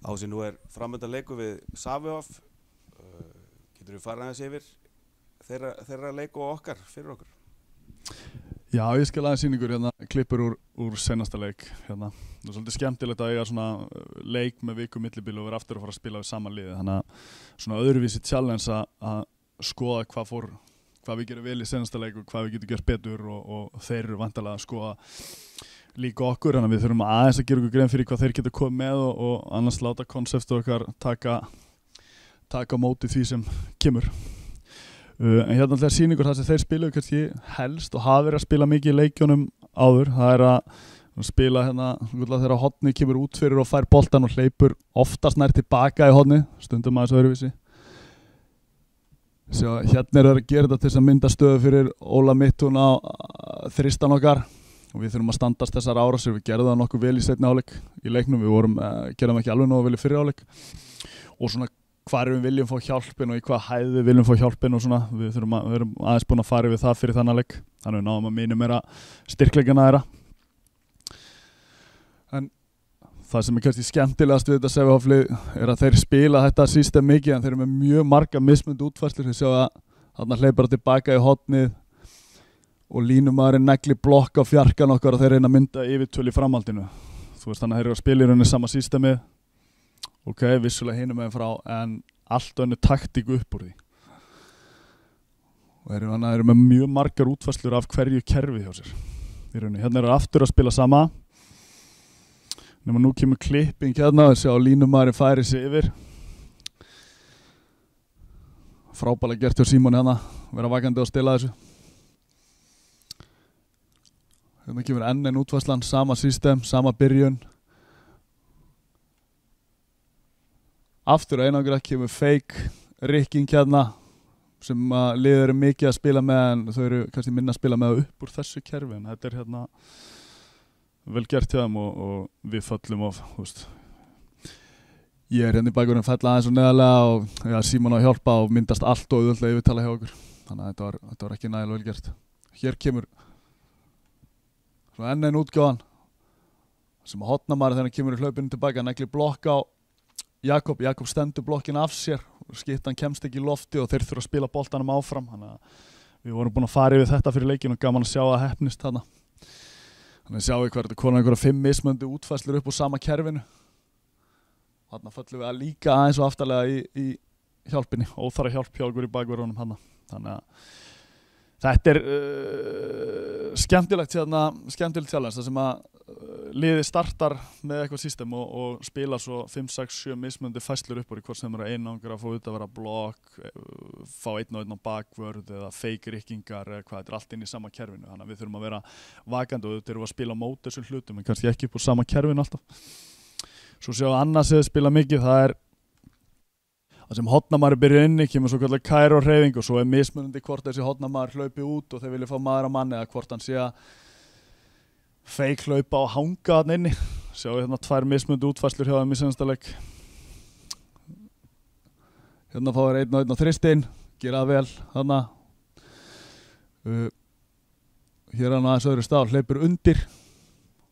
Ási, nú framöndan leikur við Safehoff. Getur við farið aðeins yfir þeirra leik og okkar fyrir okkur? Já, ég skal aðeins sýna ykkur klippur úr seinasta leik hérna. Það svolítið skemmtilegt að eiga svona leik með viku millibili og vera aftur að fara að spila við sama liði. Þannig að svona öðruvísi challenge að skoða hvað við gerum vel í seinasta leik og hvað við getum gert betur og þeir eru vantarlega að skoða líka okkur. Þannig að við þurfum aðeins að gera okkur grein fyrir hvað þeir geta komið með og annars láta konseptu okkar taka á móti því sem kemur. En hérna alltaf sýningur það sem þeir spiluðu kannski helst og hafa verið að spila mikið í leikjunum áður. Það er að spila hérna þegar hornið kemur út fyrir og fær boltan og hleypur oftast nær tilbaka í hornið, stundum aðeins öðruvísi. Sjá, hérna er að gera þetta til þess að mynda stöðu fyrir Óla Mittún á þristan okkar og við þurfum að standast þessar árásir. Við gerðum það nokkuð vel í seinni hálfleik í leiknum, við gerðum ekki alveg nógu vel í fyrri hálfleik og svona hvar við viljum fá hjálpin og í hvað hæð við viljum fá hjálpin og svona. Við erum aðeins búin að fara við það fyrir þannig leik. Þannig við náðum að minimera styrkleikana þeirra. En það sem er kannski skemmtilegast við þetta Safehoff-lið er að þeir spila þetta system mikið en þeir eru með mjög marga mismunandi útfærslur. Þið sjá að þarna hleypar tilbaka í hornið og línumaðurinn negli blokk á fjarkan okkar og þeir reyna að mynda yfirtöl í framhaldinu. Þú veist, þannig að þeir eru að spila í rauninni sama systemið. Ok, vissulega hinum meginn frá, en allt önnur taktík upp úr því. Og þeir eru með mjög margar útfærslur af hverju kerfi hjá sér. Hérna eru aftur að spila sama. Nefnum nú kemur klipping hérna og sjá línumaðurinn færi sig yfir. Frábælega gert hjá Símoni hérna, vera vakandi og stila þessu. Hérna kemur enn útfærslan, sama system, sama byrjun. Aftur og einangrað kemur fake rikking hérna sem liðið eru mikið að spila með en þau eru kannski minna að spila með upp úr þessu kerfi en þetta er hérna vel gert hjá þeim og við föllum of, þú veist. Ég hérna í bakgrunum fella aðeins og neðarlega og ja, Símon á að hjálpa og myndast allt og auðvitað yfirtala hjá okkur. Þannig að þetta var ekki nægilega vel gert. Hér kemur enn einn útgáfan sem að Hotnamari þegar hann kemur í hlaupinu tilbaka negli blokk á Jakob stendur blokkin af sér og skittan kemst ekki í lofti og þeir þurfa að spila boltanum áfram. Þannig að við vorum búin að fara yfir þetta fyrir leikinu og gaman að sjá að heppnist þarna. Þannig að sjáum við hvað þetta konar einhverja 5 mismunandi útfærslur upp úr sama kerfinu. Þarna föllum við að líka aðeins og aftarlega í hjálpinni, óþarfa hjálp hjá okkur í bakverðunum þarna. Þannig að þetta er skemmtilegt challenge það sem að liði startar með eitthvað system og spila svo 5, 6, 7 mismunandi fæslur upp úr í hvort sem eru einangra, fá auðvitað að vera blokk, fá einn og einn á bakvörð eða fake rikkingar eða hvað, þetta er allt inn í sama kerfinu. Þannig að við þurfum að vera vakandi og auðvitað erum við að spila á móti þessum hlutum en kannski ekki upp úr sama kerfinu alltaf. Svo séu annars eða spila mikið, það er það sem Hotnamari byrja inni, kemur svo kallar Kairo hreyfing og svo er mismunandi hvort þessi Hotnamari hlaupi út og þeir vilja fá maður á mann eða hvort hann sé að fake hlaupa og hanga þarna inni. Sjáu hérna 2 mismunandi útfærslur hjá þeim í seinasta leik. Hérna fá þeir einn og þristinn, gera það vel þarna. Hér er hann aðeins öðru stað, hleypur undir,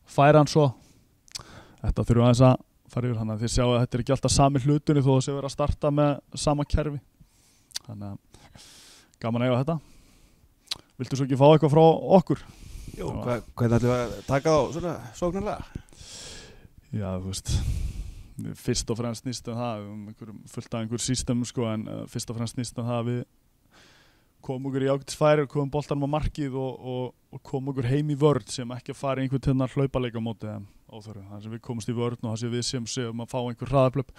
fær hann svo. Þetta þurfum aðeins að fara yfir, þannig að þið sjáu að þetta er ekki alltaf sami hlutunni þó að sé verið að starta með sama kerfi. Þannig að gaman að eiga þetta. Viltu svo ekki fá eitthvað frá okkur? Jú, hvernig ætlum við að taka á svona sóknarlega? Já, þú veist, fyrst og fremst snýst það fullt af einhver system sko, en fyrst og fremst snýst það að við komum okkur í ágætisfæri og komum boltanum á markið og komum okkur heim í vörn sem ekki að fara einhvern til að hlaupaleika á móti þeim óþörfu. Þannig sem við komumst í vörn og það sem við séum að fá einhver hraðaplöp.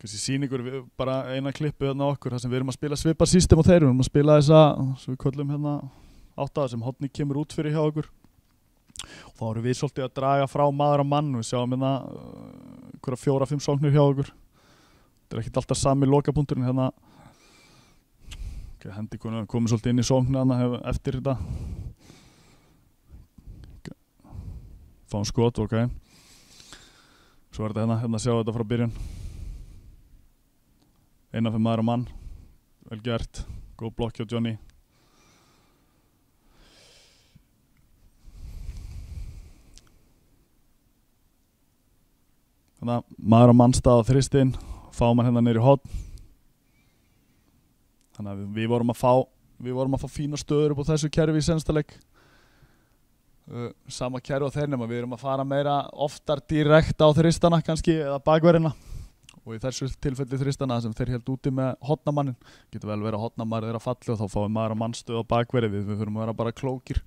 Kannski sýn ykkur bara eina klippu hérna okkur þar sem við erum að spila svipað system og þeir erum að spila þessa, svo við köllum hérna 8 sem Hotni kemur út fyrir hjá okkur og þá erum við svolítið að draga frá maður á mann og við sjáum hérna einhverja 4-5 sóknir hjá okkur. Þetta er ekkert alltaf sami lokapunkturinn hérna. Okay, hendi komið svolítið inn í sóknir hérna eftir þetta. Fáum skot, ok. Svo er þetta hérna sjáum þetta frá byrjun. 1-5 maður á mann. Vel gert. Góð blokk hjá Johnny. Þannig að maður á mannstað á þristinn, fáum hann hérna niður í horn. Þannig að við vorum að fá fína stöður upp á þessu kerfi í seinasta leik. Sama kerfi á þeir nema við erum að fara meira oftar direkt á þristana kannski eða bakverðina. Og í þessu tilfelli þristana sem þeir held úti með hotnamannin, getur vel verið að hotnamann að falli og þá fáum maður að mannstöð á bakverði, við þurfum að vera bara klókir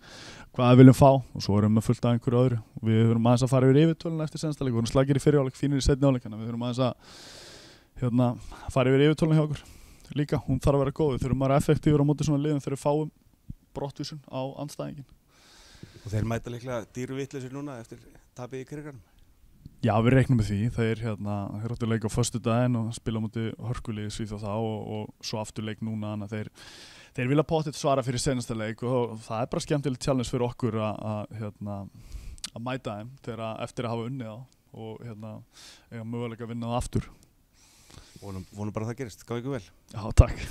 hvað við viljum fá og svo erum við fullt af einhverju öðru og við þurfum aðeins að fara yfir yfirtöluna eftir seinasta leik, við vorum slagir í fyrri hálfleik, fínir í seinni hálfleik, við þurfum aðeins að fara yfir yfirtöluna hjá okkur líka, hún þarf að vera góð, við þurfum að vera effektífur á móti svona liðum þegar við fáum brottvísun á andstæðinginn. Og þeir mæta líklega dýruvitlausir núna eftir tapið í Krikanum. Já, við reiknum með því. Þeir áttu leik á föstudaginn og spila á móti Hörguli í Svíþjóð þá og svo aftur leik núna. Þannig að þeir vilja pottþétt svara fyrir seinasta leik og það er bara skemmtilegt challenge fyrir okkur að mæta þeim eftir að hafa unnið á og eiga möguleika að vinna það aftur. Vonum bara að það gerist. Gáðu ykkur vel. Já, takk.